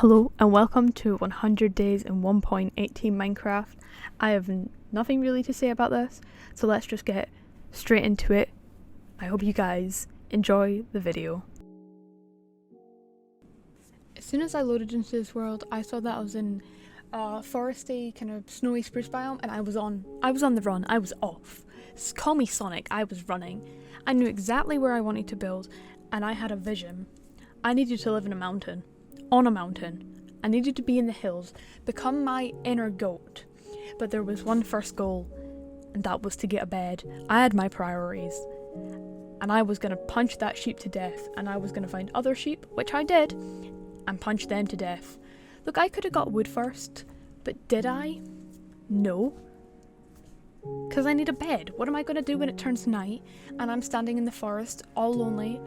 Hello and welcome to 100 Days in 1.18 Minecraft. I have nothing really to say about this, so let's just get straight into it. I hope you guys enjoy the video. As soon as I loaded into this world, I saw that I was in a foresty, kind of snowy spruce biome, and I was on the run. I was off. Call me Sonic, I was running. I knew exactly where I wanted to build, and I had a vision. I needed to live in a mountain. On a mountain. I needed to be in the hills, become my inner goat. But there was one first goal, and that was to get a bed. I had my priorities, and I was going to punch that sheep to death, and I was going to find other sheep, which I did, and punch them to death. Look, I could have got wood first, but did I? No. Because I need a bed. What am I going to do when it turns night, and I'm standing in the forest, all lonely,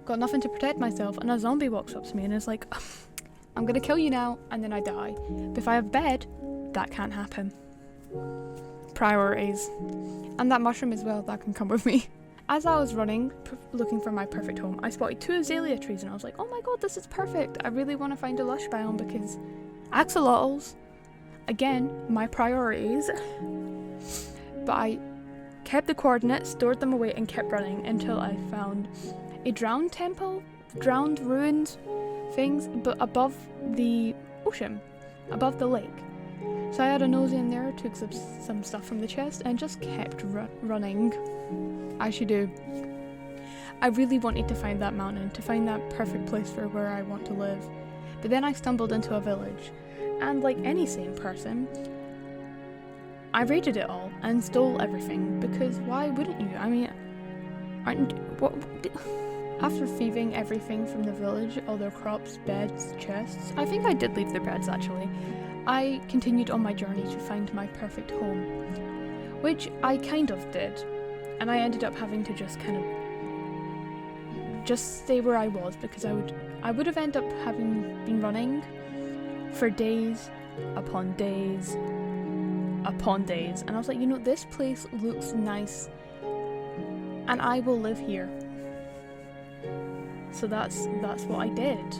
got nothing to protect myself, and a zombie walks up to me and is like, I'm gonna kill you now, and then I die. But if I have a bed, that can't happen. Priorities. And that mushroom as well, that can come with me. As I was running, looking for my perfect home, I spotted 2 azalea trees and I was like, oh my god, this is perfect. I really want to find a lush biome because axolotls, again, my priorities. But I kept the coordinates, stored them away, and kept running until I found a drowned temple, drowned ruined things, but above the ocean, above the lake. So I had a nosy in there, took some stuff from the chest, and just kept running, as you do. I really wanted to find that mountain, to find that perfect place for where I want to live. But then I stumbled into a village, and like any sane person, I raided it all and stole everything, because why wouldn't you? I mean, after thieving everything from the village, all their crops, beds, chests, I think I did leave their beds actually, I continued on my journey to find my perfect home, which I kind of did, and I ended up having to just kind of just stay where I was, because I would have ended up having been running for days upon days upon days, and I was like, you know, this place looks nice and I will live here. So that's what I did.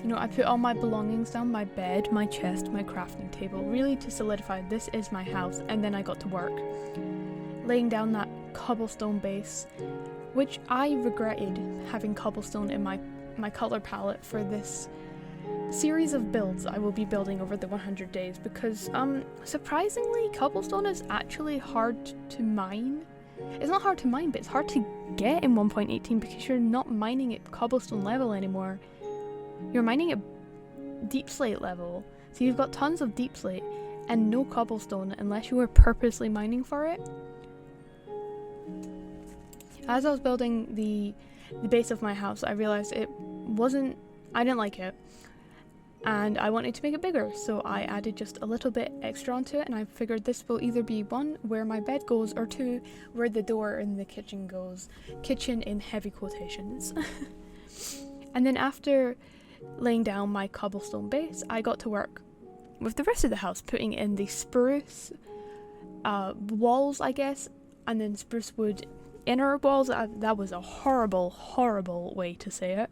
You know, I put all my belongings down, my bed, my chest, my crafting table, really to solidify this is my house, and then I got to work. Laying down that cobblestone base, which I regretted having cobblestone in my colour palette for this series of builds I will be building over the 100 days, because surprisingly, cobblestone is actually hard to mine. It's not hard to mine, but it's hard to get in 1.18 because you're not mining at cobblestone level anymore. You're mining at deep slate level. So you've got tons of deep slate and no cobblestone unless you were purposely mining for it. As I was building the base of my house, I realized I didn't like it. And I wanted to make it bigger, so I added just a little bit extra onto it, and I figured this will either be 1, where my bed goes, or 2, where the door in the kitchen goes. Kitchen in heavy quotations. And then after laying down my cobblestone base, I got to work with the rest of the house, putting in the spruce walls, I guess, and then spruce wood inner walls. That was a horrible, horrible way to say it,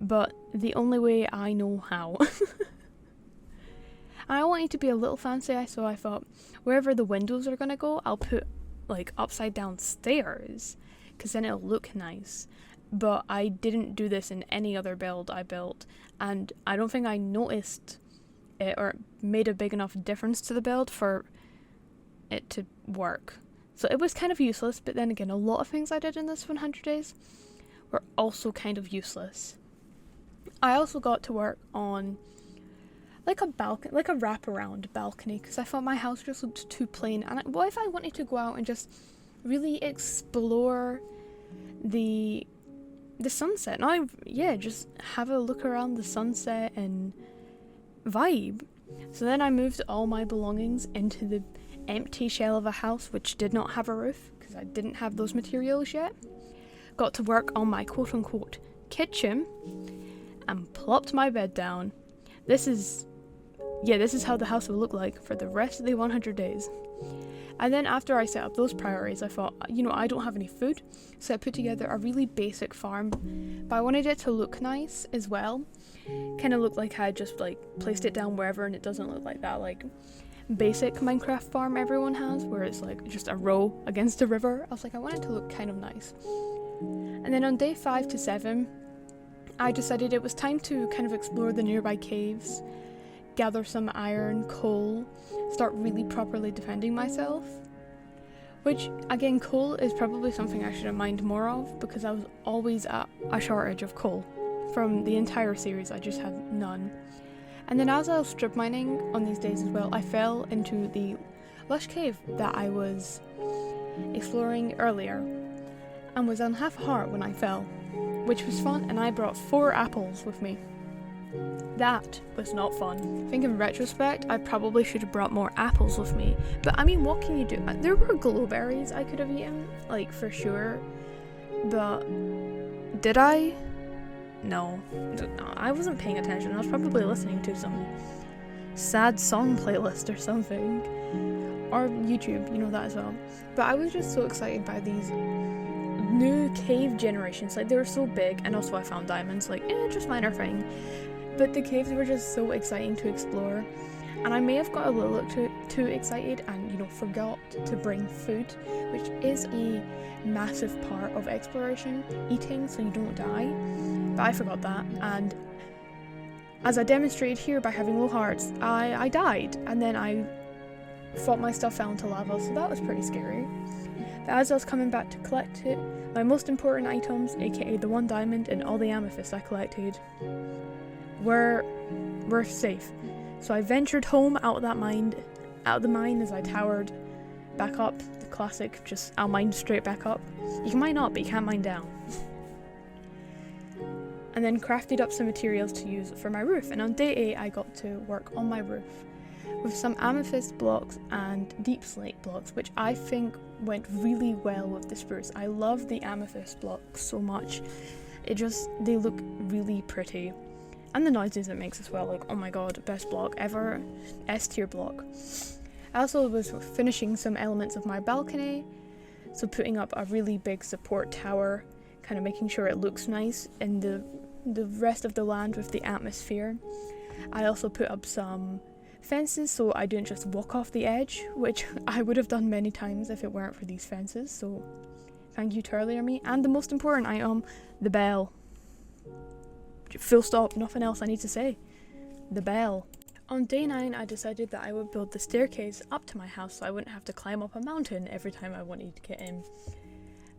but the only way I know how. I wanted to be a little fancy, so I thought wherever the windows are gonna go, I'll put like upside down stairs, because then it'll look nice. But I didn't do this in any other build I built, and I don't think I noticed it or made a big enough difference to the build for it to work. So it was kind of useless, but then again, a lot of things I did in this 100 days were also kind of useless. I also got to work on like a balcony, like a wraparound balcony, because I thought my house just looked too plain. And what if I wanted to go out and just really explore the sunset? Just have a look around the sunset and vibe. So then I moved all my belongings into the empty shell of a house which did not have a roof, because I didn't have those materials yet. Got to work on my quote-unquote kitchen and plopped my bed down. This is yeah, this is how the house will look like for the rest of the 100 days. And then after I set up those priorities, I thought, I don't have any food, so I put together a really basic farm, but I wanted it to look nice as well. Kind of look like I just like placed it down wherever, and it doesn't look like that like basic Minecraft farm everyone has, where it's like just a row against a river. I was like, I want it to look kind of nice. And then on day 5 to 7, I decided it was time to kind of explore the nearby caves, gather some iron, coal, start really properly defending myself. Which, again, coal is probably something I should have minded more of, because I was always at a shortage of coal. From the entire series, I just had none. And then as I was strip mining on these days as well, I fell into the lush cave that I was exploring earlier, and was on half a heart when I fell, which was fun, and I brought 4 apples with me. That was not fun. I think in retrospect, I probably should have brought more apples with me. But I mean, what can you do? There were glowberries I could have eaten, like for sure. But did I? No, I wasn't paying attention. I was probably listening to some sad song playlist or something. Or YouTube, that as well. But I was just so excited by these new cave generations. Like, they were so big, and also I found diamonds, like, just minor thing. But the caves were just so exciting to explore, and I may have got a little too excited and forgot to bring food, which is a massive part of exploration, eating so you don't die. But I forgot that, and as I demonstrated here by having low hearts, I died, and then I thought my stuff fell into lava, so that was pretty scary. But as I was coming back to collect it, my most important items, aka the 1 diamond and all the amethysts I collected, were safe. So I ventured home out of the mine as I towered back up. The classic, just I'll mine straight back up. You can mine up, but you can't mine down. And then crafted up some materials to use for my roof. And on day 8, I got to work on my roof with some amethyst blocks and deep slate blocks, which I think went really well with the spruce. I love the amethyst blocks so much. They look really pretty. And the noises it makes as well, like, oh my god, best block ever, S tier block. I also was finishing some elements of my balcony, so putting up a really big support tower, kind of making sure it looks nice in the rest of the land with the atmosphere. I also put up some fences so I didn't just walk off the edge, which I would have done many times if it weren't for these fences, so thank you to earlier me. And the most important item, the bell. Full stop, nothing else I need to say. The bell. On day 9, I decided that I would build the staircase up to my house so I wouldn't have to climb up a mountain every time I wanted to get in.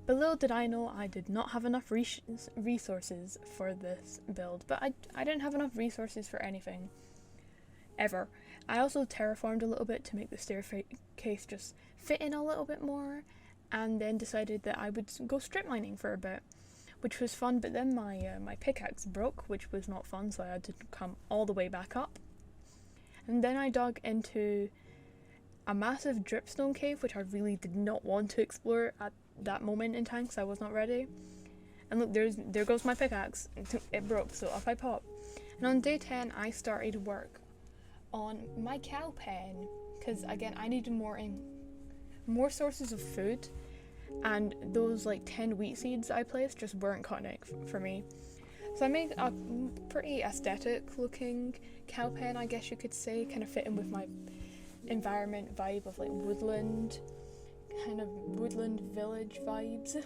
But little did I know I did not have enough resources for this build, but I didn't have enough resources for anything. Ever. I also terraformed a little bit to make the staircase just fit in a little bit more, and then decided that I would go strip mining for a bit, which was fun, but then my pickaxe broke, which was not fun, so I had to come all the way back up. And then I dug into a massive dripstone cave, which I really did not want to explore at that moment in time, because I was not ready. And look, there goes my pickaxe. It broke, so up I pop. And on day 10, I started work on my cow pen, because again, I needed more sources of food. And those like 10 wheat seeds I placed just weren't cutting it for me. So I made a pretty aesthetic looking cow pen, I guess you could say, kind of fitting with my environment vibe of like woodland, kind of woodland village vibes.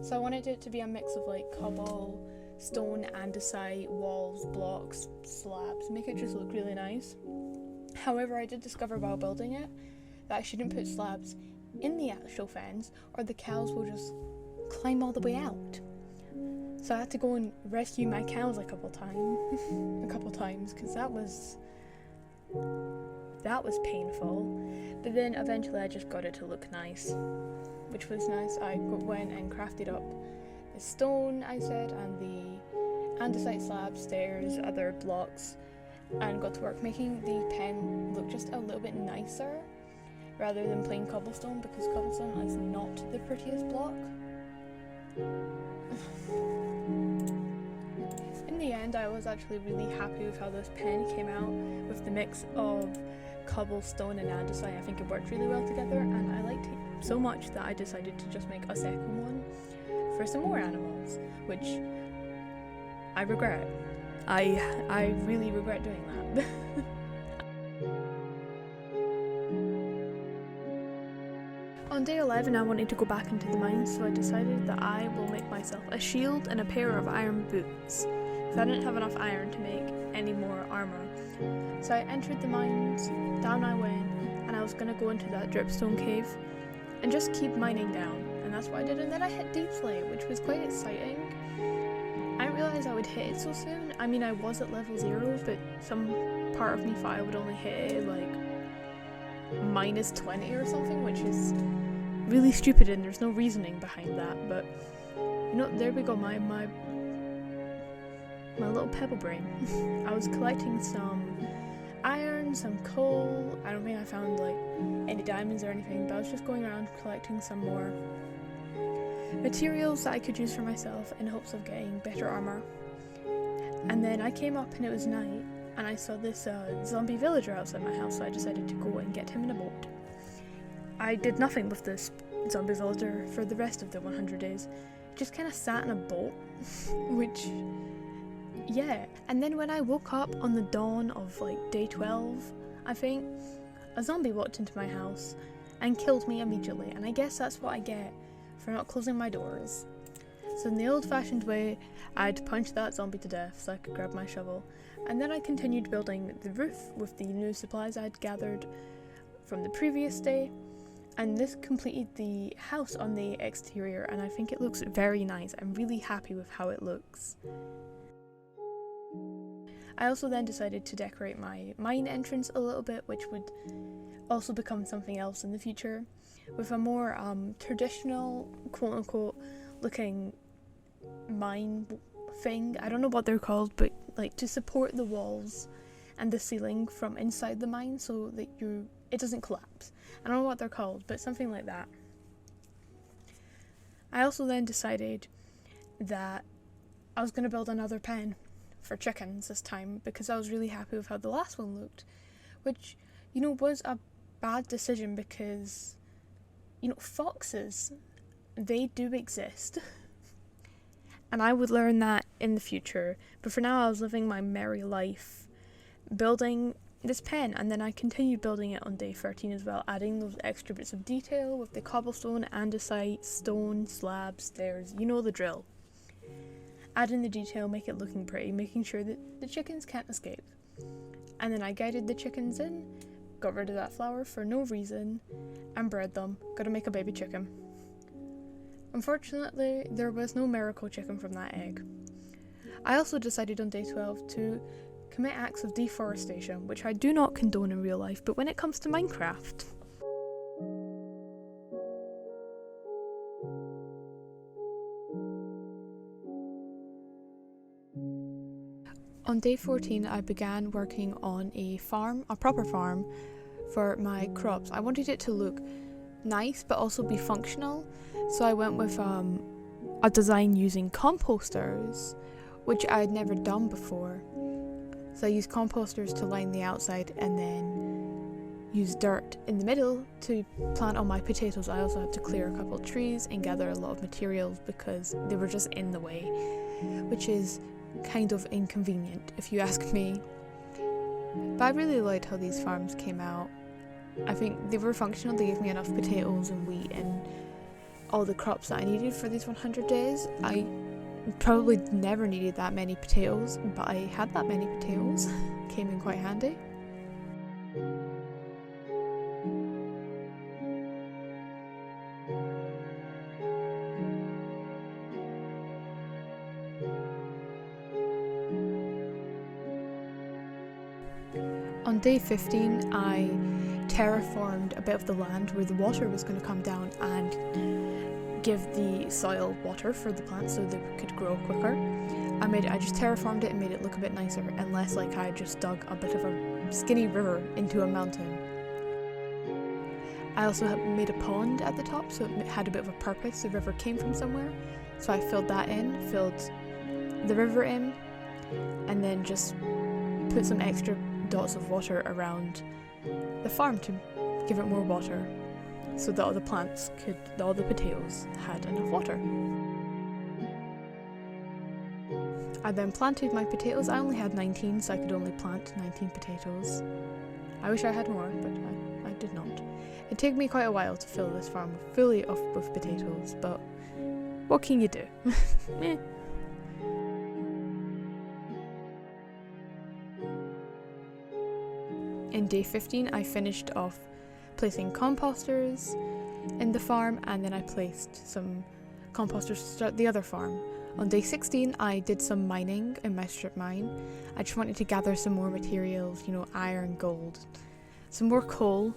So I wanted it to be a mix of like cobble, stone, andesite, walls, blocks, slabs, make it just look really nice. However, I did discover while building it that I shouldn't put slabs in the actual fence, or the cows will just climb all the way out. So I had to go and rescue my cows a couple times, because that was painful. But then eventually I just got it to look nice, which was nice. I went and crafted up the stone, I said, and the andesite slabs, stairs, other blocks, and got to work making the pen look just a little bit nicer, rather than plain cobblestone, because cobblestone is not the prettiest block. In the the end, I was actually really happy with how this pen came out with the mix of cobblestone and andesite. I think it worked really well together, and I liked it so much that I decided to just make a second one for some more animals, which I regret. I really regret doing that. On day 11 I wanted to go back into the mines, so I decided that I will make myself a shield and a pair of iron boots, because I didn't have enough iron to make any more armour. So I entered the mines, down I went, and I was going to go into that dripstone cave and just keep mining down, and that's what I did. And then I hit deep slate, which was quite exciting. I didn't realise I would hit it so soon. I mean, I was at level 0, but some part of me thought I would only hit it like -20 or something, which is really stupid and there's no reasoning behind that. But you know, there we go, my little pebble brain. I was collecting some iron, some coal. I don't think I found like any diamonds or anything, but I was just going around collecting some more materials that I could use for myself in hopes of getting better armor. And then I came up and it was night, and I saw this zombie villager outside my house, so I decided to go and get him in a boat. I did nothing with this zombie villager for the rest of the 100 days. Just kind of sat in a boat, which, yeah. And then when I woke up on the dawn of like day 12, I think, a zombie walked into my house and killed me immediately, and I guess that's what I get for not closing my doors. So in the old-fashioned way, I'd punch that zombie to death so I could grab my shovel, and then I continued building the roof with the new supplies I'd gathered from the previous day, and this completed the house on the exterior, and I think it looks very nice. I'm really happy with how it looks. I also then decided to decorate my mine entrance a little bit, which would also become something else in the future, with a more traditional, quote-unquote, looking mine thing. I don't know what they're called, but like to support the walls and the ceiling from inside the mine so that it doesn't collapse. I don't know what they're called, but something like that. I also then decided that I was going to build another pen for chickens this time, because I was really happy with how the last one looked, which, you know, was a bad decision because, you know, foxes, they do exist. And I would learn that in the future, but for now I was living my merry life building this pen, and then I continued building it on day 13 as well, adding those extra bits of detail with the cobblestone, andesite, stone, slabs, stairs, you know the drill. Adding the detail, make it looking pretty, making sure that the chickens can't escape. And then I guided the chickens in, got rid of that flower for no reason, and bred them. Gotta make a baby chicken. Unfortunately, there was no miracle chicken from that egg. I also decided on day 12 to commit acts of deforestation, which I do not condone in real life, but when it comes to Minecraft. On day 14, I began working on a farm, a proper farm, for my crops. I wanted it to look nice but also be functional, so I went with a design using composters, which I had never done before. So I used composters to line the outside and then used dirt in the middle to plant all my potatoes. I also had to clear a couple of trees and gather a lot of materials because they were just in the way, which is kind of inconvenient if you ask me. But I really liked how these farms came out. I think they were functional. They gave me enough potatoes and wheat and all the crops that I needed for these 100 days. I probably never needed that many potatoes, but I had that many potatoes. Came in quite handy. On day 15, I terraformed a bit of the land where the water was going to come down and give the soil water for the plants so they could grow quicker. I just terraformed it and made it look a bit nicer and less like I just dug a bit of a skinny river into a mountain. I also made a pond at the top so it had a bit of a purpose. The river came from somewhere, so I filled that in, filled the river in, and then just put some extra dots of water around the farm to give it more water, so that all the potatoes had enough water. I then planted my potatoes. I only had 19, so I could only plant 19 potatoes. I wish I had more, but I did not. It took me quite a while to fill this farm fully up with potatoes, but what can you do? Meh. In day 15, I finished off placing composters in the farm, and then I placed some composters to start the other farm. On day 16, I did some mining in my strip mine. I just wanted to gather some more materials, iron, gold, some more coal.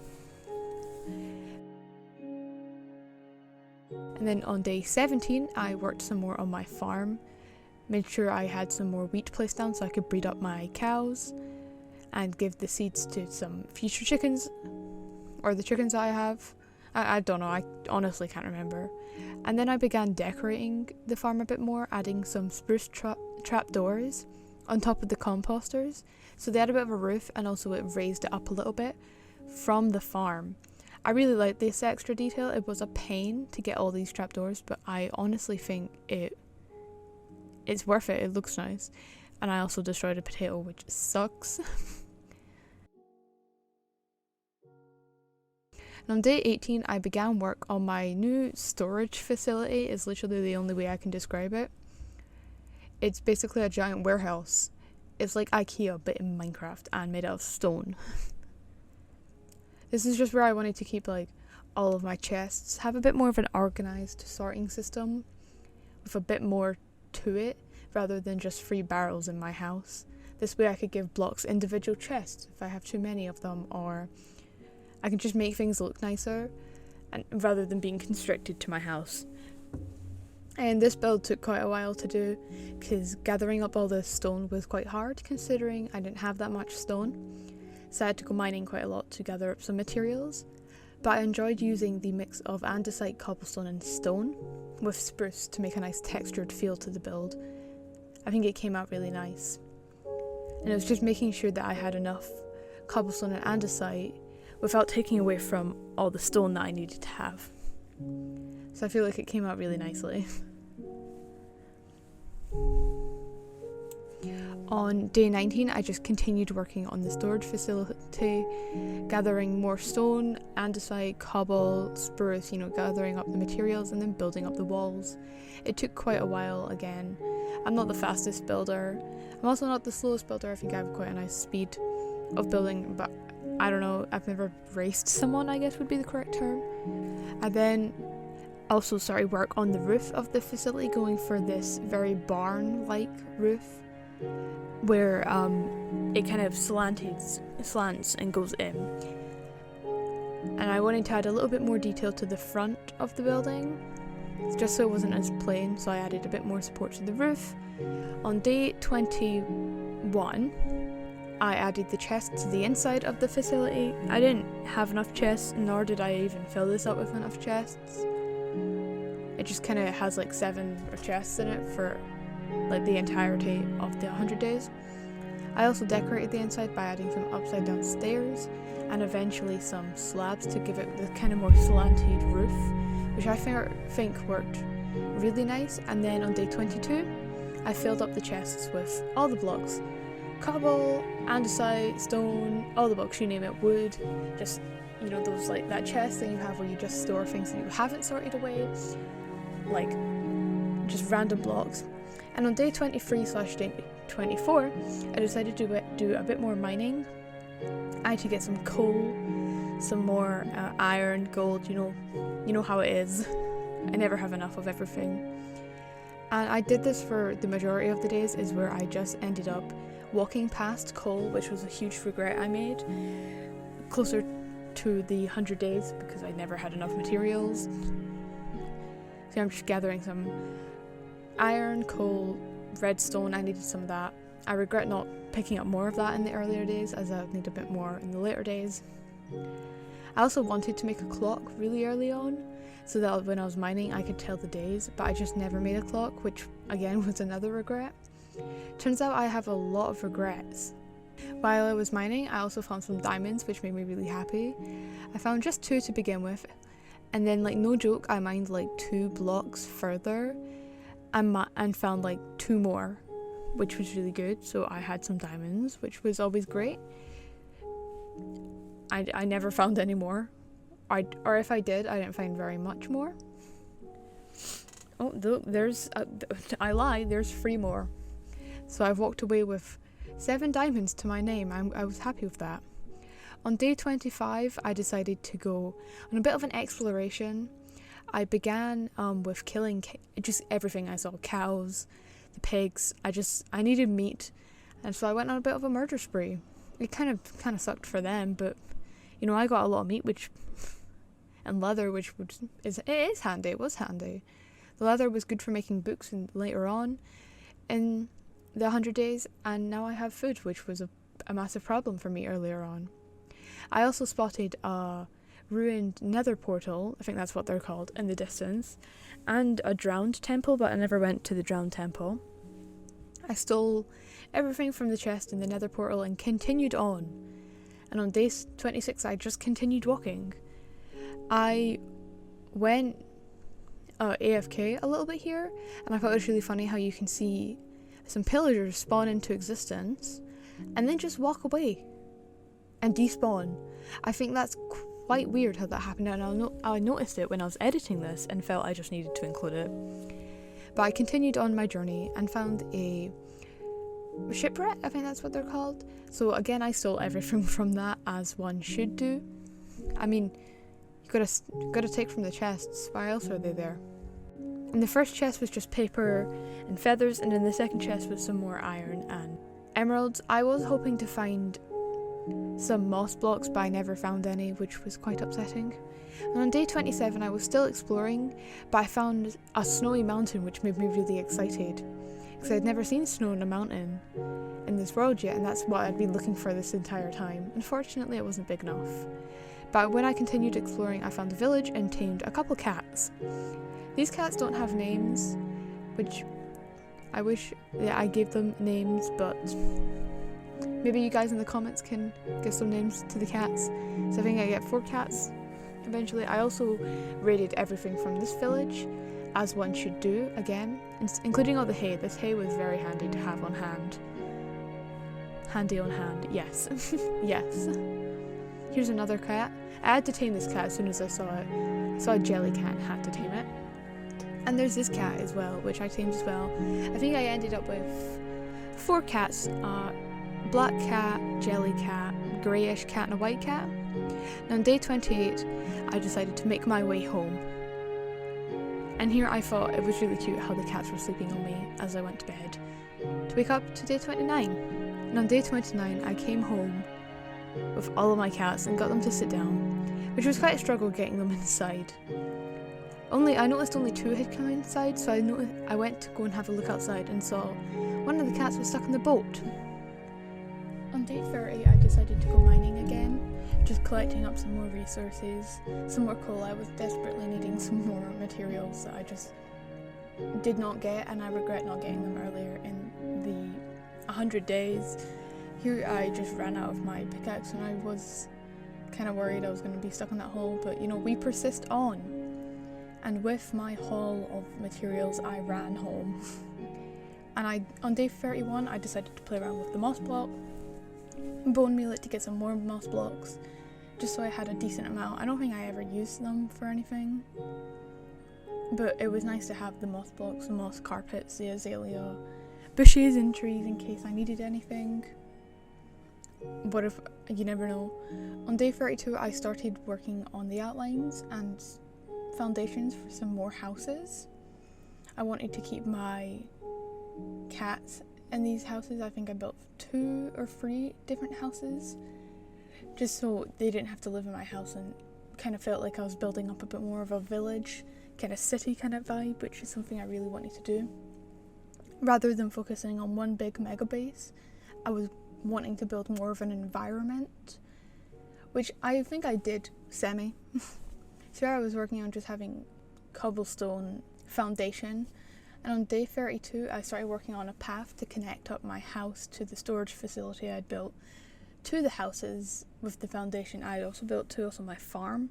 And then on day 17, I worked some more on my farm, made sure I had some more wheat placed down so I could breed up my cows and give the seeds to some future chickens, or the chickens that I have. I don't know, I honestly can't remember. And then I began decorating the farm a bit more, adding some spruce trap doors on top of the composters. So they had a bit of a roof, and also it raised it up a little bit from the farm. I really like this extra detail. It was a pain to get all these trapdoors, but I honestly think it's worth it. It looks nice. And I also destroyed a potato, which sucks. And on day 18, I began work on my new storage facility. Is literally the only way I can describe it. It's basically a giant warehouse. It's like IKEA, but in Minecraft and made out of stone. This is just where I wanted to keep all of my chests, have a bit more of an organized sorting system with a bit more to it, rather than just 3 barrels in my house. This way I could give blocks individual chests if I have too many of them, or I can just make things look nicer, and rather than being constricted to my house. And this build took quite a while to do, because gathering up all the stone was quite hard, considering I didn't have that much stone. So I had to go mining quite a lot to gather up some materials. But I enjoyed using the mix of andesite, cobblestone and stone with spruce to make a nice textured feel to the build. I think it came out really nice. And it was just making sure that I had enough cobblestone and andesite without taking away from all the stone that I needed to have. So I feel like it came out really nicely. On day 19, I just continued working on the storage facility, gathering more stone, andesite, cobble, spruce, gathering up the materials and then building up the walls. It took quite a while again. I'm not the fastest builder. I'm also not the slowest builder. I think I have quite a nice speed of building, but I don't know, I've never raced someone, I guess would be the correct term. I then also started work on the roof of the facility, going for this very barn-like roof, where it kind of slants and goes in. And I wanted to add a little bit more detail to the front of the building, just so it wasn't as plain, so I added a bit more support to the roof. On day 21, I added the chest to the inside of the facility. I didn't have enough chests, nor did I even fill this up with enough chests. It just kind of has 7 chests in it for the entirety of the 100 days. I also decorated the inside by adding some upside down stairs and eventually some slabs to give it the kind of more slanted roof, which I think worked really nice. And then on day 22, I filled up the chests with all the blocks: cobble, andesite, stone, all the blocks, you name it, wood, just, those that chest that you have where you just store things that you haven't sorted away, just random blocks. And on day 23/day 24, I decided to do a bit more mining. I had to get some coal, some more iron, gold, you know how it is. I never have enough of everything. And I did this for the majority of the days, is where I just ended up walking past coal, which was a huge regret I made, closer to the 100 days, because I never had enough materials. So I'm just gathering some iron, coal, redstone. I needed some of that. I regret not picking up more of that in the earlier days, as I need a bit more in the later days. I also wanted to make a clock really early on, so that when I was mining I could tell the days, but I just never made a clock, which again was another regret. Turns out I have a lot of regrets. While I was mining, I also found some diamonds, which made me really happy. I found just 2 to begin with, and then, like, no joke, I mined like 2 blocks further and found like 2 more, which was really good. So I had some diamonds, which was always great. I never found any more, or if I did, I didn't find very much more. Oh, I lied, there's 3 more. So I've walked away with 7 diamonds to my name. I was happy with that. On day 25, I decided to go on a bit of an exploration. I began with killing just everything I saw. Cows, the pigs. I needed meat, and so I went on a bit of a murder spree. It kind of sucked for them, but you know, I got a lot of meat, and leather, which is handy. It was handy. The leather was good for making books and later on in the 100 days, and now I have food, which was a massive problem for me earlier on. I also spotted a ruined nether portal, I think that's what they're called, in the distance, and a drowned temple, but I never went to the drowned temple. I stole everything from the chest in the nether portal and continued on. And on day 26, I just continued walking. I went AFK a little bit here, and I thought it was really funny how you can see some pillagers spawn into existence and then just walk away and despawn. I think that's quite weird how that happened, and I noticed it when I was editing this and felt I just needed to include it. But I continued on my journey and found a shipwreck, I think that's what they're called. So again, I stole everything from that, as one should do. I mean, you gotta take from the chests. Why else are they there? And the first chest was just paper and feathers, and in the second chest was some more iron and emeralds. I was hoping to find some moss blocks, but I never found any, which was quite upsetting. And on day 27, I was still exploring, but I found a snowy mountain, which made me really excited, because I'd never seen snow in a mountain in this world yet, and that's what I'd been looking for this entire time. Unfortunately, it wasn't big enough. But when I continued exploring, I found a village and tamed a couple cats. These cats don't have names, which I wish I gave them names, but maybe you guys in the comments can give some names to the cats. So I think I get 4 cats eventually. I also raided everything from this village, as one should do, again, including all the hay. This hay was very handy to have on hand. Handy on hand, yes. Yes. Here's another cat. I had to tame this cat as soon as I saw it. I saw a jelly cat and had to tame it. And there's this cat as well, which I tamed as well. I think I ended up with 4 cats. Black cat, jelly cat, greyish cat, and a white cat. And on day 28, I decided to make my way home. And here I thought it was really cute how the cats were sleeping on me as I went to bed, to wake up to day 29. And on day 29, I came home with all of my cats and got them to sit down, which was quite a struggle getting them inside. I noticed only 2 had come inside, so I went to go and have a look outside and saw one of the cats was stuck in the boat. On day 30, I decided to go mining again, just collecting up some more resources, some more coal. I was desperately needing some more materials that I just did not get, and I regret not getting them earlier in the 100 days. Here I just ran out of my pickaxe, and I was kind of worried I was going to be stuck in that hole, but you know, we persist on. And with my haul of materials, I ran home. And on day 31, I decided to play around with the moss block, bone meal it to get some more moss blocks, just so I had a decent amount. I don't think I ever used them for anything, but it was nice to have the moss blocks, the moss carpets, the azalea bushes and trees in case I needed anything. What if, you never know. On day 32, I started working on the outlines and foundations for some more houses. I wanted to keep my cats in these houses. I think I built 2 or 3 different houses, just so they didn't have to live in my house, and kind of felt like I was building up a bit more of a village, kind of city kind of vibe, which is something I really wanted to do. Rather than focusing on one big mega base, I was wanting to build more of an environment, which I think I did semi. So I was working on just having cobblestone foundation, And on day 32, I started working on a path to connect up my house to the storage facility I'd built to the houses with the foundation I also built to also my farm,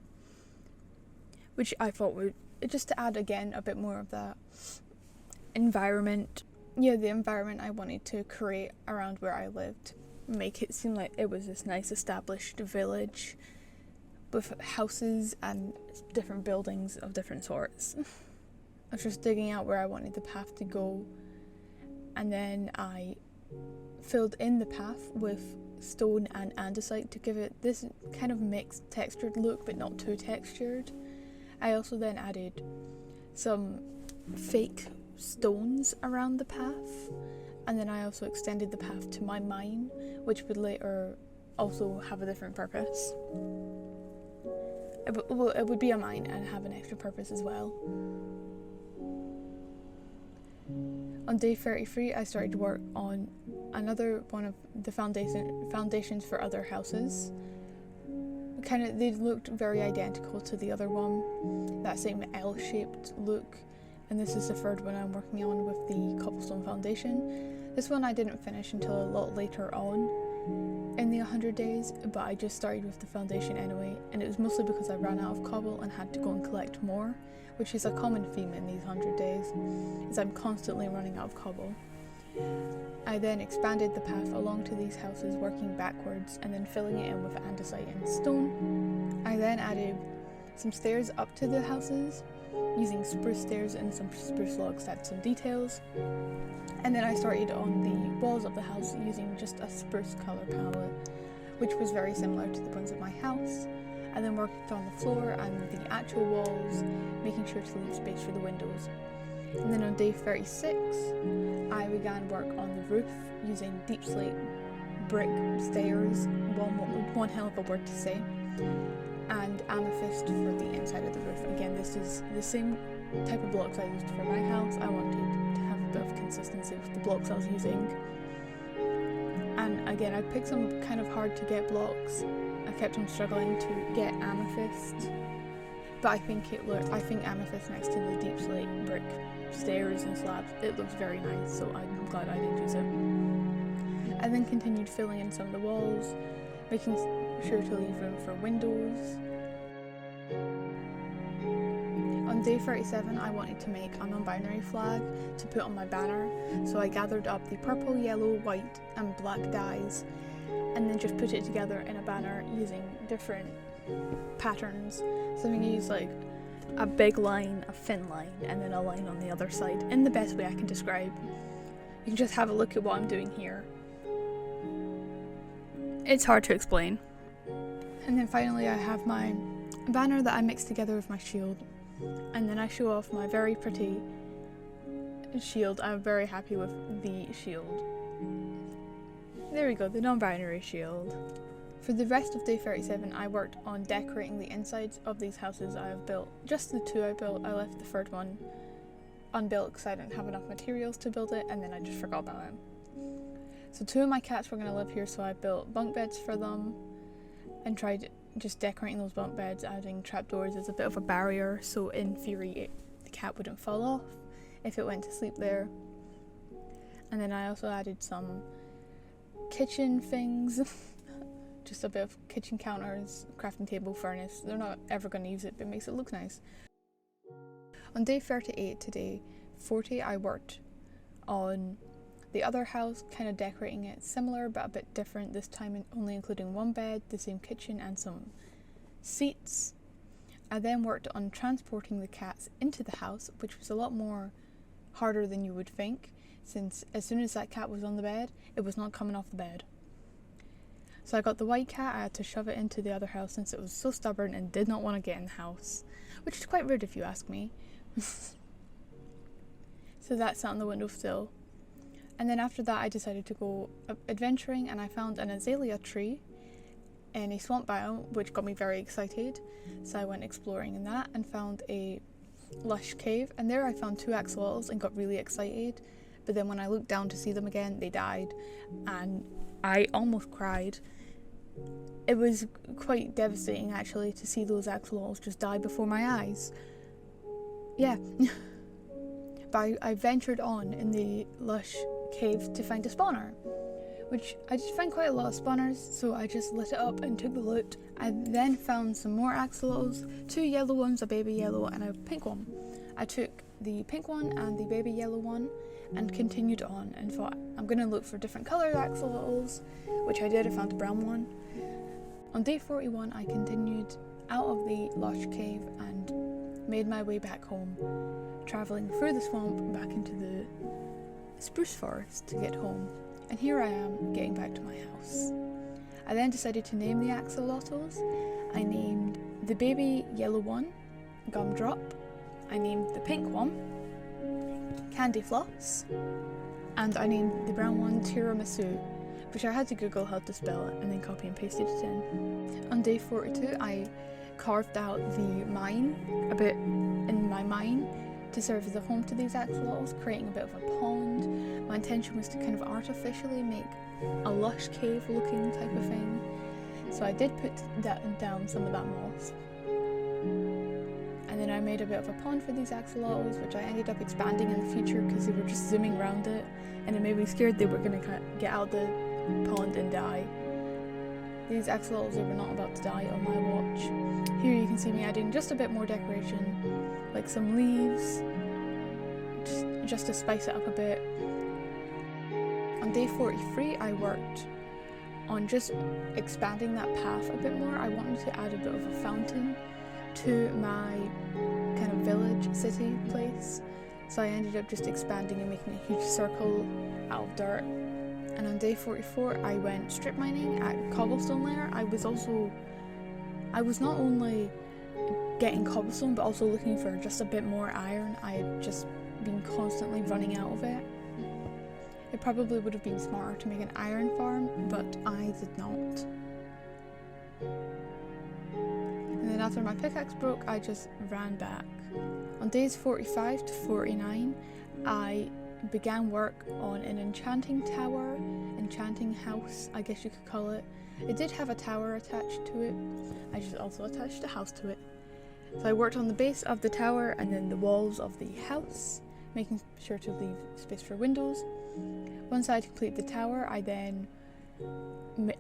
which I thought would, just to add again a bit more of that environment, the environment I wanted to create around where I lived, make it seem like it was this nice established village with houses and different buildings of different sorts. I was just digging out where I wanted the path to go, and then I filled in the path with stone and andesite to give it this kind of mixed textured look, but not too textured. I also then added some fake stones around the path, and then I also extended the path to my mine, which would later also have a different purpose. It would be a mine and have an extra purpose as well. On day 33, I started to work on another one of the foundations for other houses. They looked very identical to the other one, that same L-shaped look, and this is the third one I'm working on with the cobblestone foundation. This one I didn't finish until a lot later on in the 100 days, but I just started with the foundation anyway, and it was mostly because I ran out of cobble and had to go and collect more, which is a common theme in these 100 days, is I'm constantly running out of cobble. I then expanded the path along to these houses, working backwards and then filling it in with andesite and stone. I then added some stairs up to the houses, using spruce stairs and some spruce logs to add some details. And then I started on the walls of the house using just a spruce colour palette, which was very similar to the ones of my house. I then worked on the floor and the actual walls, making sure to leave space for the windows. And then on day 36, I began work on the roof using deep slate brick stairs, one hell of a word to say, and amethyst for the inside of the roof. Again, this is the same type of blocks I used for my house. I wanted to have a bit of consistency with the blocks I was using. And again, I picked some kind of hard to get blocks. I kept on struggling to get amethyst, but I think amethyst next to the deep slate brick stairs and slabs, it looks very nice, so I'm glad I did use it. I then continued filling in some of the walls, making sure to leave room for windows. On day 37, I wanted to make a non-binary flag to put on my banner, so I gathered up the purple, yellow, white and black dyes and then just put it together in a banner using different patterns. So I'm going to use like a big line, a thin line, and then a line on the other side in the best way I can describe. You can just have a look at what I'm doing here. It's hard to explain. And then finally I have my banner that I mixed together with my shield, and then I show off my very pretty shield. I'm very happy with the shield. There we go, the non-binary shield. For the rest of day 37, I worked on decorating the insides of these houses I have built. Just the two I built. I left the third one unbuilt because I didn't have enough materials to build it, and then I just forgot about it. So two of my cats were going to live here, so I built bunk beds for them and tried just decorating those bunk beds, adding trapdoors as a bit of a barrier, so in theory the cat wouldn't fall off if it went to sleep there. And then I also added some kitchen things, just a bit of kitchen counters, crafting table, furnace. They're not ever going to use it, but it makes it look nice. On day 38 to day 40, I worked on the other house, kind of decorating it similar but a bit different, this time only including one bed, the same kitchen and some seats. I then worked on transporting the cats into the house, which was a lot more harder than you would think, since as soon as that cat was on the bed, it was not coming off the bed. So I got the white cat, I had to shove it into the other house since it was so stubborn and did not want to get in the house, which is quite rude if you ask me. So that sat on the windowsill. And then after that I decided to go adventuring, and I found an azalea tree in a swamp biome, which got me very excited. So I went exploring in that and found a lush cave, and there I found two axolotls and got really excited. But then when I looked down to see them again, they died, and I almost cried. It was quite devastating actually to see those axolotls just die before my eyes. Yeah. but I ventured on in the lush cave to find a spawner, which I did find quite a lot of spawners, so I just lit it up and took the loot. I then found some more axolotls, 2 yellow ones, a baby yellow and a pink one. I took the pink one and the baby yellow one and continued on and thought I'm going to look for different coloured axolotls, which I did. I found a brown one. On day 41 I continued out of the lush cave and made my way back home, travelling through the swamp back into the spruce forest to get home. And here I am getting back to my house. I then decided to name the axolotls. I named the baby yellow one Gumdrop. I named the pink one Candy Floss. And I named the brown one Tiramisu, which I had to Google how to spell it and then copy and pasted it in. On day 42 I carved out the mine, a bit in my mine, to serve as a home to these axolotls, creating a bit of a pond. My intention was to kind of artificially make a lush cave looking type of thing. So I did put down some of that moss. And then I made a bit of a pond for these axolotls, which I ended up expanding in the future because they were just zooming around it, and it made me scared they were going to get out the pond and die. These axolotls were not about to die on my watch. Here you can see me adding just a bit more decoration, like some leaves, just to spice it up a bit. On day 43 I worked on just expanding that path a bit more. I wanted to add a bit of a fountain to my kind of village, city place. So I ended up just expanding and making a huge circle out of dirt. And on day 44 I went strip mining at Cobblestone Lair. I was not only getting cobblestone but also looking for just a bit more iron. I had just been constantly running out of it. It probably would have been smarter to make an iron farm, but I did not. And then after my pickaxe broke, I just ran back. On days 45 to 49, I began work on an enchanting tower, enchanting house, I guess you could call it. It did have a tower attached to it. I just also attached a house to it. So I worked on the base of the tower and then the walls of the house, making sure to leave space for windows. Once I had completed the tower, I then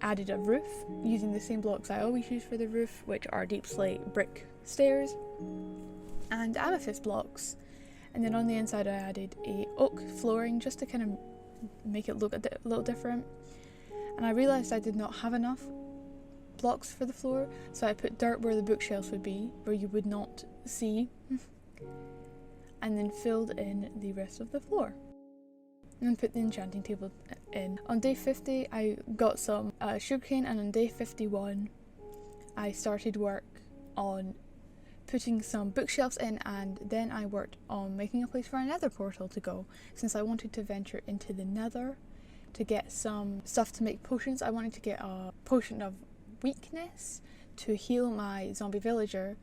added a roof using the same blocks I always use for the roof, which are deep slate brick stairs and amethyst blocks. And then on the inside I added a oak flooring just to kind of make it look a little different. And I realised I did not have enough blocks for the floor, so I put dirt where the bookshelves would be, where you would not see, and then filled in the rest of the floor. And then put the enchanting table in. On day 50 I got some sugarcane, and on day 51 I started work on putting some bookshelves in, and then I worked on making a place for a nether portal to go, since I wanted to venture into the nether to get some stuff to make potions. I wanted to get a potion of weakness to heal my zombie villager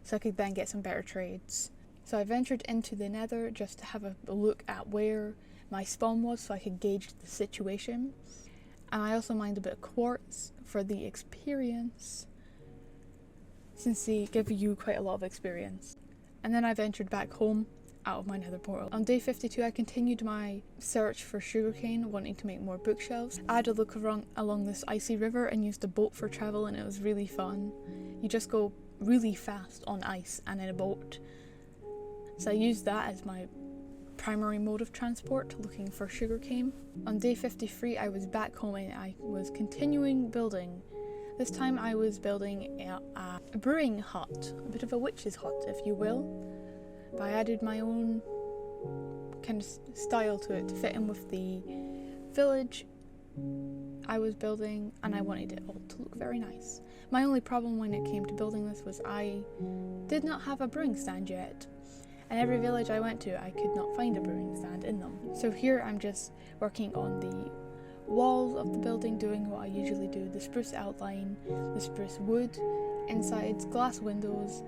so I could then get some better trades. So I ventured into the nether just to have a look at where my spawn was so I could gauge the situation. And I also mined a bit of quartz for the experience, since they give you quite a lot of experience. And then I ventured back home out of my nether portal. On day 52 I continued my search for sugarcane, wanting to make more bookshelves. I had a look along this icy river and used a boat for travel, and it was really fun. You just go really fast on ice and in a boat. So I used that as my primary mode of transport, looking for sugarcane. On day 53 I was back home and I was continuing building. This time I was building a brewing hut, a bit of a witch's hut if you will. But I added my own kind of style to it to fit in with the village I was building, and I wanted it all to look very nice. My only problem when it came to building this was I did not have a brewing stand yet, and every village I went to I could not find a brewing stand in them. So here I'm just working on the walls of the building, doing what I usually do: the spruce outline, the spruce wood, insides, glass windows,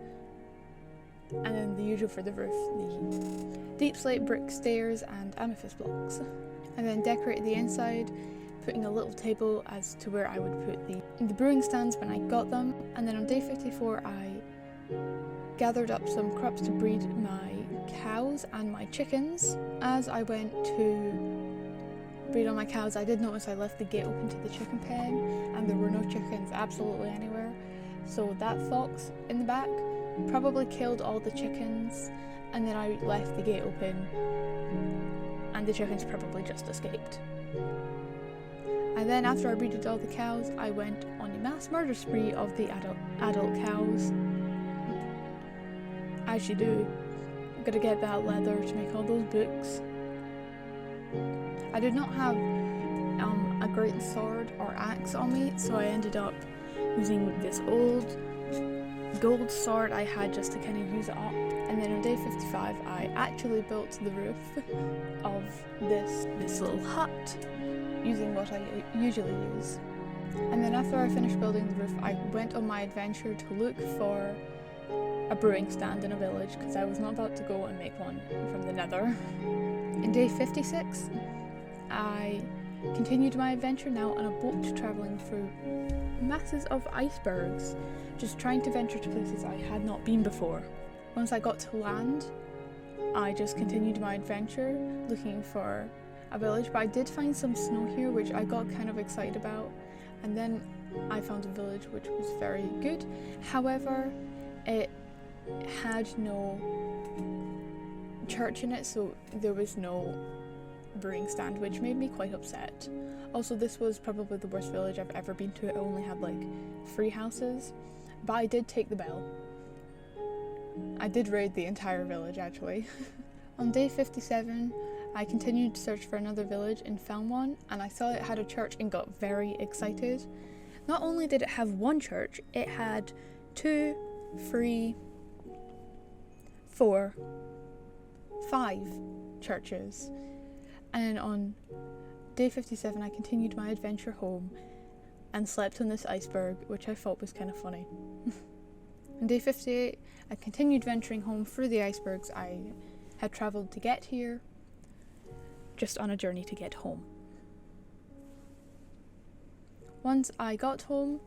and then the usual for the roof, the deep slate brick stairs and amethyst blocks. And then decorate the inside, putting a little table as to where I would put the brewing stands when I got them. And then on day 54 I gathered up some crops to breed my cows and my chickens. As I went to breed on my cows, I did notice I left the gate open to the chicken pen and there were no chickens absolutely anywhere. So that fox in the back probably killed all the chickens, and then I left the gate open and the chickens probably just escaped. And then after I breeded all the cows, I went on a mass murder spree of the adult cows. As you do. I'm gonna get that leather to make all those books. I did not have a great sword or axe on me, so I ended up using this old gold sword I had just to kind of use it up. And then on day 55 I actually built the roof of this little hut using what I usually use. And then after I finished building the roof, I went on my adventure to look for a brewing stand in a village, because I was not about to go and make one from the nether. In day 56, I continued my adventure now on a boat travelling through masses of icebergs, just trying to venture to places I had not been before. Once I got to land, I just continued my adventure looking for a village, but I did find some snow here which I got kind of excited about, and then I found a village which was very good. However, it had no church in it, so there was no brewing stand, which made me quite upset. Also, this was probably the worst village I've ever been to. It only had like 3 houses, but I did take the bell. I did raid the entire village actually. On day 57, I continued to search for another village and found one, and I saw it had a church and got very excited. Not only did it have one church, it had 2, 3, 4, 5 churches. And on day 57 I continued my adventure home and slept on this iceberg, which I thought was kind of funny. On day 58 I continued venturing home through the icebergs I had travelled to get here, just on a journey to get home. Once I got home,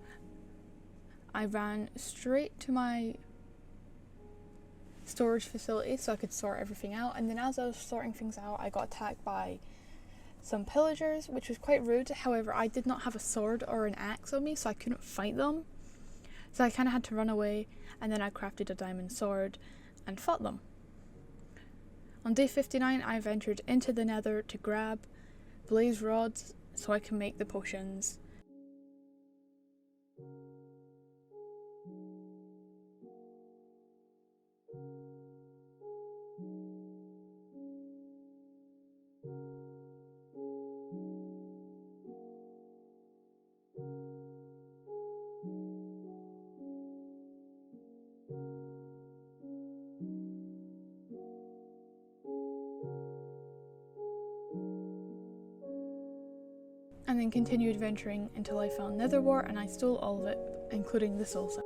I ran straight to my storage facility so I could sort everything out, and then as I was sorting things out I got attacked by some pillagers, which was quite rude. However, I did not have a sword or an axe on me, so I couldn't fight them, so I kind of had to run away, and then I crafted a diamond sword and fought them. On day 59 I ventured into the nether to grab blaze rods so I can make the potions. And then continued adventuring until I found netherwort, and I stole all of it, including the soul sap.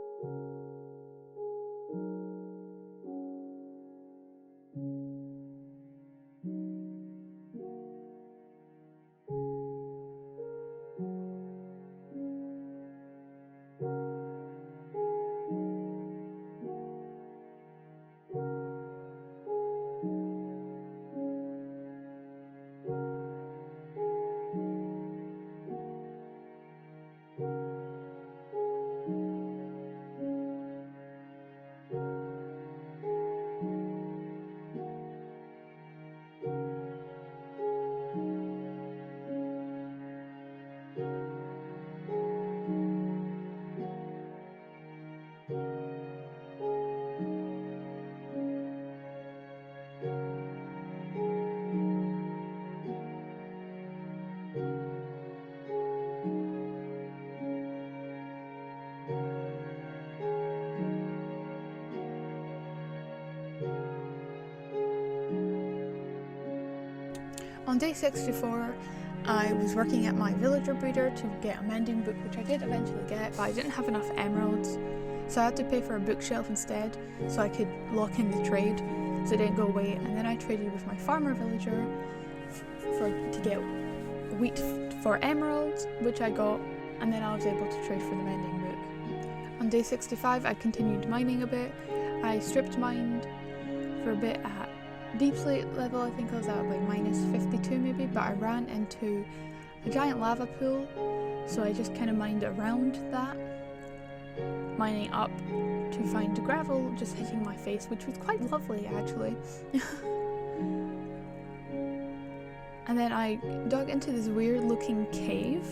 On day 64, I was working at my villager breeder to get a mending book, which I did eventually get, but I didn't have enough emeralds, so I had to pay for a bookshelf instead so I could lock in the trade so it didn't go away. And then I traded with my farmer villager to get wheat for emeralds, which I got, and then I was able to trade for the mending book. On day 65 I continued mining a bit. I stripped mined for a bit at deep slate level. I think I was at like minus 52 maybe, but I ran into a giant lava pool, so I just kind of mined around that, mining up to find gravel just hitting my face, which was quite lovely actually. And then I dug into this weird looking cave,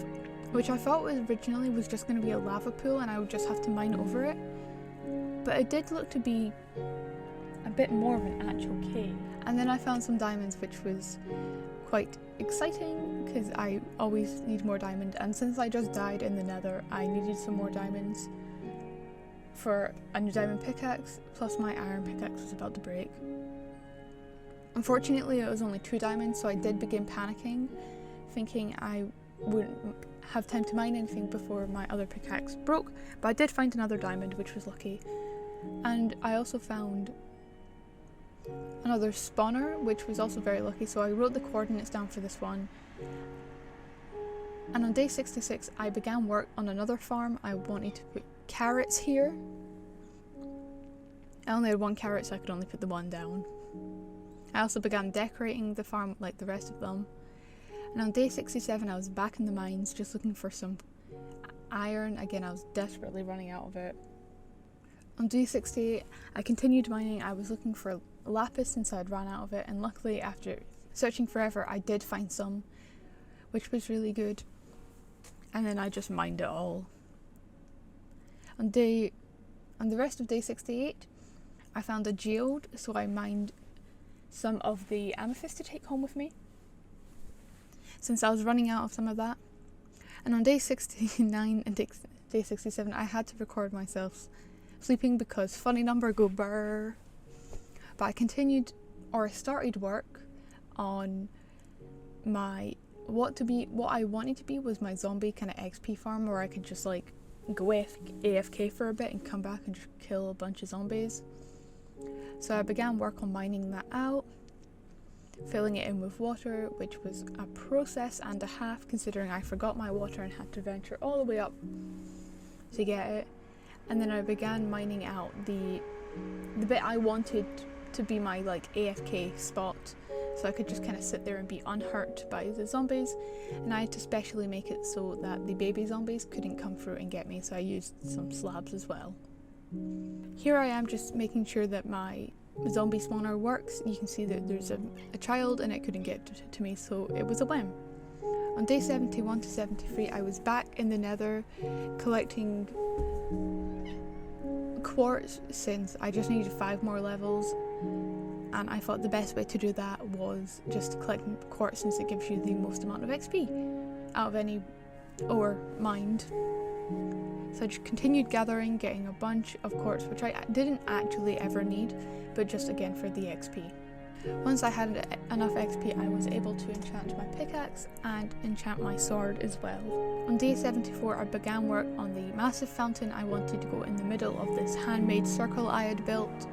which I thought was originally was just going to be a lava pool and I would just have to mine over it, but it did look to be a bit more of an actual cave. And then I found some diamonds, which was quite exciting because I always need more diamond, and since I just died in the nether I needed some more diamonds for a new diamond pickaxe, plus my iron pickaxe was about to break. Unfortunately it was only 2 diamonds, so I did begin panicking, thinking I wouldn't have time to mine anything before my other pickaxe broke, but I did find another diamond, which was lucky. And I also found another spawner, which was also very lucky, so I wrote the coordinates down for this one. And on day 66 I began work on another farm. I wanted to put carrots here. I only had 1 carrot, so I could only put the 1 down. I also began decorating the farm like the rest of them. And on day 67 I was back in the mines just looking for some iron. Again, I was desperately running out of it. On day 68 I continued mining. I was looking for lapis since I had run out of it, and luckily after searching forever I did find some, which was really good. And then I just mined it all. On the rest of day 68 I found a geode, so I mined some of the amethyst to take home with me, since I was running out of some of that. And on day 69 and day 67 I had to record myself sleeping because funny number go brr. But I started work on my what I wanted to be was my zombie kind of XP farm, where I could just like go AFK for a bit and come back and just kill a bunch of zombies. So I began work on mining that out, filling it in with water, which was a process and a half considering I forgot my water and had to venture all the way up to get it. And then I began mining out the bit I wanted to be my like AFK spot, so I could just kind of sit there and be unhurt by the zombies. And I had to specially make it so that the baby zombies couldn't come through and get me, so I used some slabs as well. Here I am just making sure that my zombie spawner works. You can see that there's a child and it couldn't get to me, so it was a win. On day 71 to 73 I was back in the nether collecting quartz, since I just needed 5 more levels, and I thought the best way to do that was just to collect quartz, since it gives you the most amount of XP out of any ore mined. So I just continued gathering, getting a bunch of quartz, which I didn't actually ever need, but just again for the XP. Once I had enough XP, I was able to enchant my pickaxe and enchant my sword as well. On day 74, I began work on the massive fountain I wanted to go in the middle of this handmade circle I had built.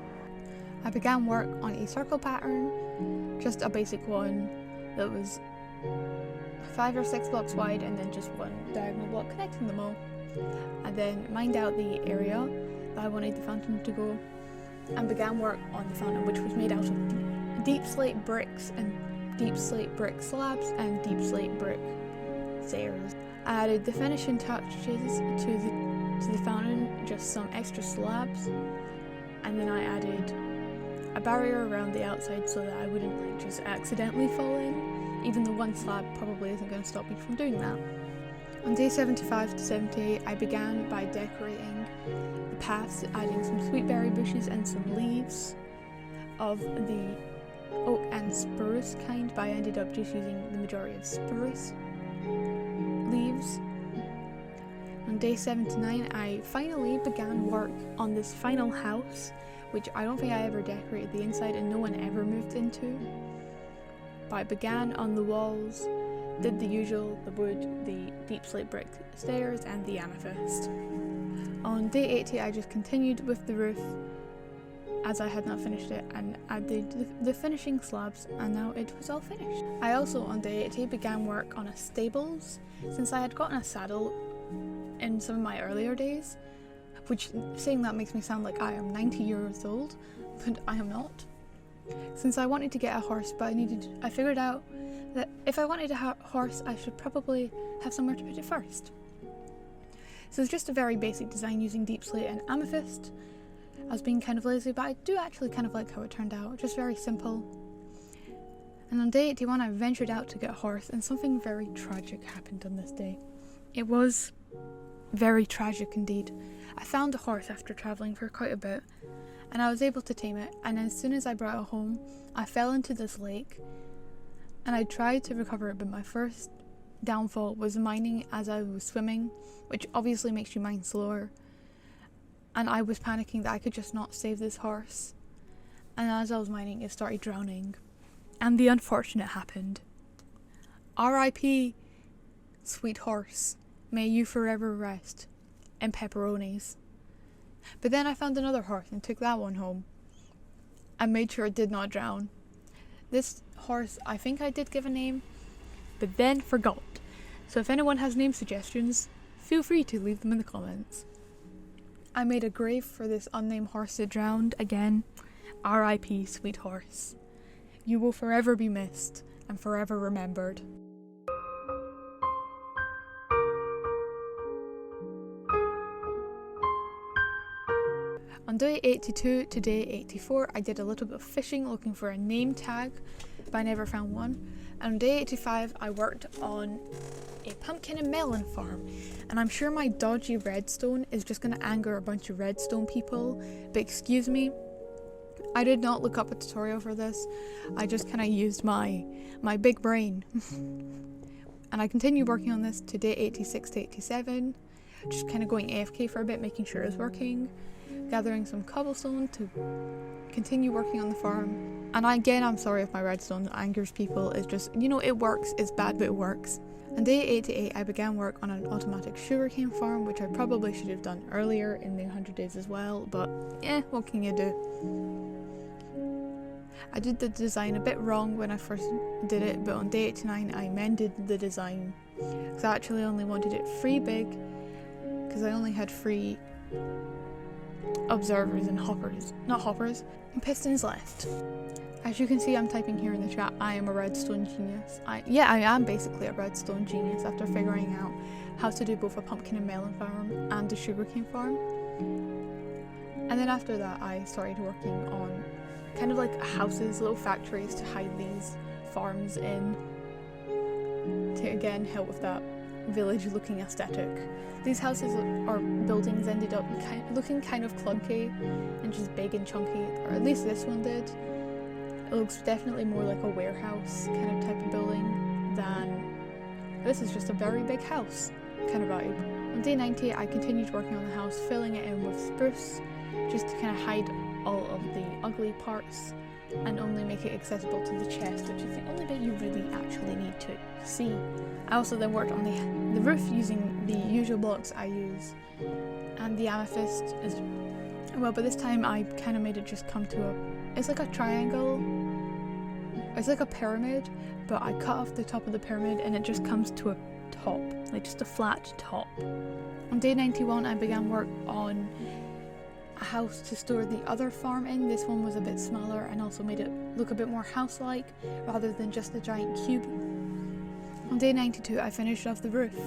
I began work on a circle pattern, just a basic one that was 5 or 6 blocks wide and then just 1 diagonal block connecting them all. I then mined out the area that I wanted the fountain to go and began work on the fountain, which was made out of deep slate bricks and deep slate brick slabs and deep slate brick stairs. I added the finishing touches to the fountain, just some extra slabs, and then I added a barrier around the outside so that I wouldn't like just accidentally fall in, even though 1 slab probably isn't going to stop me from doing that. On day 75 to 78 I began by decorating the paths, adding some sweetberry bushes and some leaves of the oak and spruce kind, but I ended up just using the majority of spruce leaves. On day 79 I finally began work on this final house, which I don't think I ever decorated the inside and no one ever moved into. But I began on the walls, did the usual, the wood, the deep slate brick stairs and the amethyst. On day 80 I just continued with the roof as I had not finished it and added the finishing slabs, and now it was all finished. I also on day 80 began work on a stables, since I had gotten a saddle in some of my earlier days, which saying that makes me sound like I am 90 years old, but I am not. Since I wanted to get a horse, but I figured out that if I wanted a horse, I should probably have somewhere to put it first. So it's just a very basic design using deep slate and amethyst. I was being kind of lazy, but I do actually kind of like how it turned out, just very simple. And on day 81 I ventured out to get a horse, and something very tragic happened on this day. It was very tragic indeed. I found a horse after travelling for quite a bit, and I was able to tame it, and as soon as I brought it home, I fell into this lake, and I tried to recover it, but my first downfall was mining as I was swimming, which obviously makes you mine slower, and I was panicking that I could just not save this horse, and as I was mining it started drowning, and the unfortunate happened. R.I.P. sweet horse, may you forever rest in pepperonis. But then I found another horse and took that one home and made sure it did not drown. This horse I think I did give a name, but then forgot. So if anyone has name suggestions, feel free to leave them in the comments. I made a grave for this unnamed horse that drowned again. R.I.P. sweet horse. You will forever be missed and forever remembered. On day 82 to day 84, I did a little bit of fishing looking for a name tag, but I never found one. And on day 85, I worked on a pumpkin and melon farm. And I'm sure my dodgy redstone is just going to anger a bunch of redstone people, but excuse me, I did not look up a tutorial for this. I just kind of used my big brain. And I continued working on this to day 86 to 87, just kind of going AFK for a bit, making sure it's working. Gathering some cobblestone to continue working on the farm. And again, I'm sorry if my redstone angers people. It's just, it works. It's bad, but it works. On day 88, I began work on an automatic sugarcane farm, which I probably should have done earlier in the 100 days as well, but what can you do? I did the design a bit wrong when I first did it, but on day 89, I amended the design. Because I actually only wanted it 3 big, because I only had 3 observers and pistons left. As you can see, I'm typing here in the chat, I am a redstone genius. I am basically a redstone genius after figuring out how to do both a pumpkin and melon farm and a sugarcane farm. And then after that, I started working on kind of like houses, little factories to hide these farms in, to again help with that village looking aesthetic. These houses or buildings ended up looking kind of clunky and just big and chunky, or at least this one did. It looks definitely more like a warehouse kind of type of building than this is just a very big house kind of vibe. On day 90, I continued working on the house, filling it in with spruce just to kind of hide all of the ugly parts and only make it accessible to the chest, which is the only bit you really actually need to see. I also then worked on the roof using the usual blocks I use and the amethyst as well, but this time I kind of made it just come to it's like a triangle, it's like a pyramid, but I cut off the top of the pyramid and it just comes to a top, like just a flat top. On day 91, I began work on a house to store the other farm in. This one was a bit smaller and also made it look a bit more house-like rather than just a giant cube. On day 92, I finished off the roof.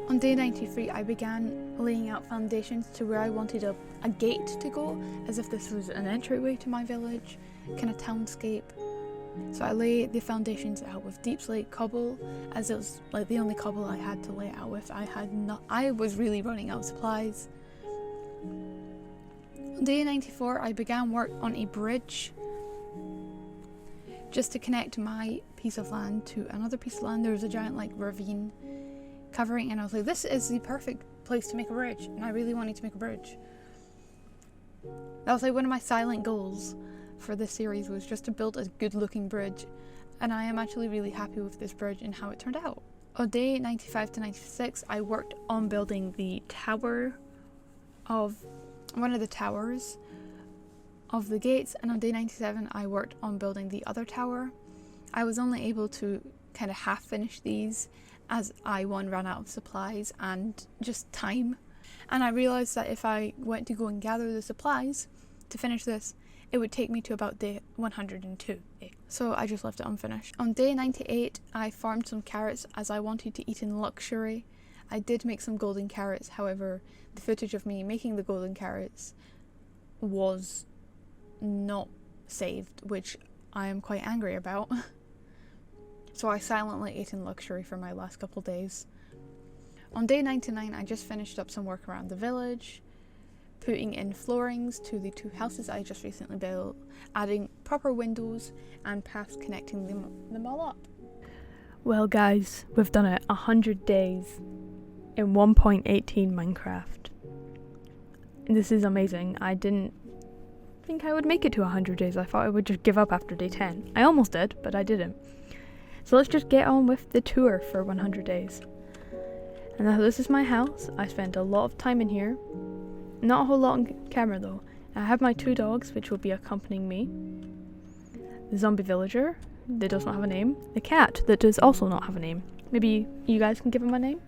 On day 93, I began laying out foundations to where I wanted a gate to go, as if this was an entryway to my village, kind of townscape. So I laid the foundations out with deep slate cobble, as it was like the only cobble I had to lay it out with. I was really running out of supplies. On day 94, I began work on a bridge just to connect my piece of land to another piece of land. There was a giant ravine covering, and I was like, this is the perfect place to make a bridge, and I really wanted to make a bridge. That was one of my silent goals for this series, was just to build a good looking bridge, and I am actually really happy with this bridge and how it turned out. On day 95 to 96, I worked on building the tower of one of the towers of the gates, and on day 97 I worked on building the other tower. I was only able to kind of half finish these as I ran out of supplies and just time. And I realised that if I went to go and gather the supplies to finish this, it would take me to about day 102. So I just left it unfinished. On day 98, I farmed some carrots as I wanted to eat in luxury. I did make some golden carrots, however, the footage of me making the golden carrots was not saved, which I am quite angry about. So I silently ate in luxury for my last couple days. On day 99, I just finished up some work around the village, putting in floorings to the 2 houses I just recently built, adding proper windows and paths connecting them all up. Well guys, we've done it 100 days in 1.18 Minecraft. This is amazing. I didn't think I would make it to 100 days. I thought I would just give up after day 10. I almost did, but I didn't. So let's just get on with the tour for 100 days. And now this is my house. I spent a lot of time in here. Not a whole lot on camera though. I have my 2 dogs which will be accompanying me. The zombie villager that does not have a name. The cat that does also not have a name. Maybe you guys can give him a name?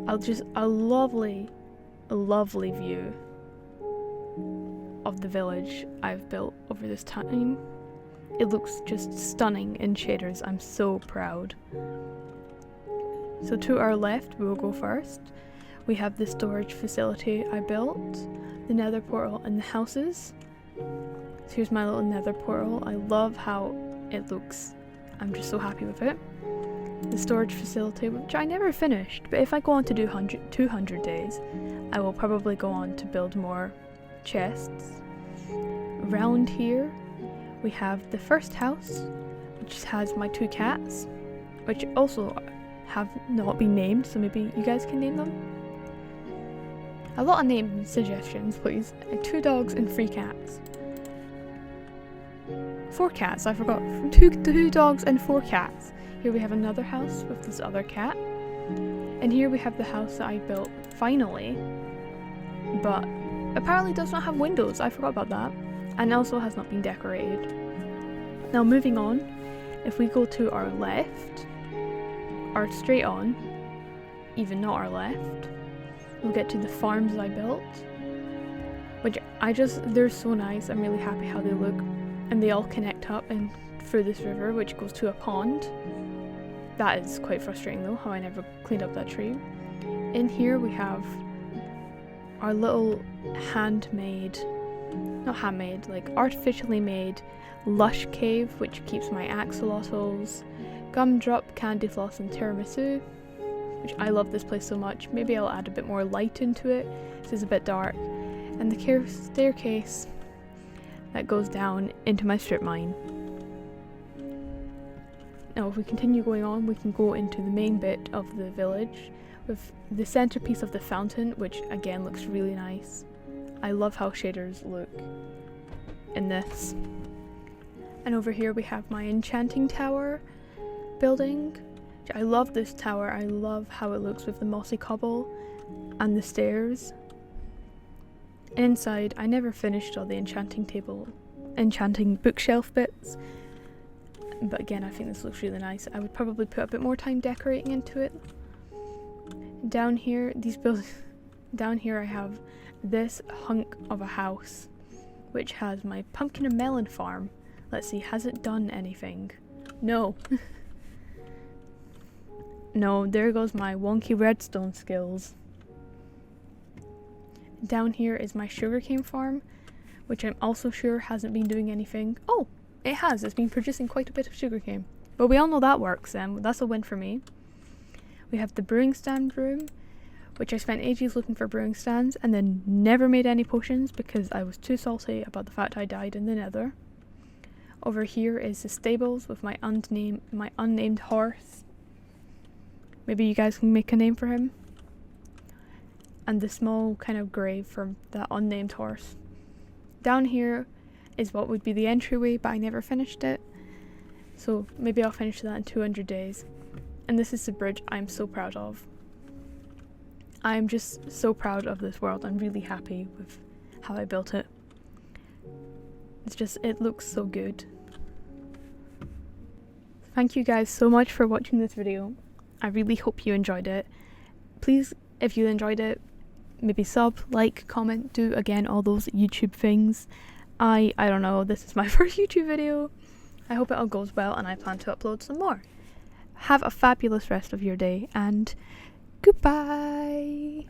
A lovely view of the village I've built over this time. It looks just stunning in shaders. I'm so proud. So to our left, we will go first. We have the storage facility I built, the nether portal and the houses. So here's my little nether portal. I love how it looks. I'm just so happy with it. The storage facility, which I never finished, but if I go on to do 200 days, I will probably go on to build more chests. Around here, we have the first house, which has my 2 cats, which also have not been named, so maybe you guys can name them. A lot of name suggestions, please. 2 dogs and 3 cats. 4 cats, I forgot. 2 dogs and 4 cats. Here we have another house with this other cat. And here we have the house that I built finally, but apparently does not have windows. I forgot about that. And also has not been decorated. Now moving on, if we go to our left, or straight on, even not our left, we'll get to the farms I built, which they're so nice. I'm really happy how they look, and they all connect up and through this river, which goes to a pond. That is quite frustrating though, how I never cleaned up that tree. In here we have our little artificially made lush cave, which keeps my axolotls, gumdrop, candy floss and tiramisu, which I love this place so much. Maybe I'll add a bit more light into it. This is a bit dark. And the staircase that goes down into my strip mine. Now if we continue going on, we can go into the main bit of the village with the centerpiece of the fountain, which again looks really nice. I love how shaders look in this. And over here we have my Enchanting Tower building. I love this tower. I love how it looks with the mossy cobble and the stairs. And inside, I never finished all the enchanting bookshelf bits. But again, I think this looks really nice. I would probably put a bit more time decorating into it. Down here, down here I have this hunk of a house, which has my pumpkin and melon farm. Let's see, has it done anything? No. No, there goes my wonky redstone skills. Down here is my sugarcane farm, which I'm also sure hasn't been doing anything. Oh, it has. It's been producing quite a bit of sugarcane. But we all know that works then. That's a win for me. We have the brewing stand room, which I spent ages looking for brewing stands and then never made any potions because I was too salty about the fact I died in the nether. Over here is the stables with my unnamed horse. Maybe you guys can make a name for him. And the small kind of grave for that unnamed horse. Down here is what would be the entryway, but I never finished it. So maybe I'll finish that in 200 days. And this is the bridge I'm so proud of. I'm just so proud of this world. I'm really happy with how I built it. It looks so good. Thank you guys so much for watching this video. I really hope you enjoyed it. Please If you enjoyed it, maybe sub, like, comment, do again all those YouTube things. I don't know, this is my first YouTube video. I hope it all goes well, and I plan to upload some more. Have a fabulous rest of your day, and goodbye.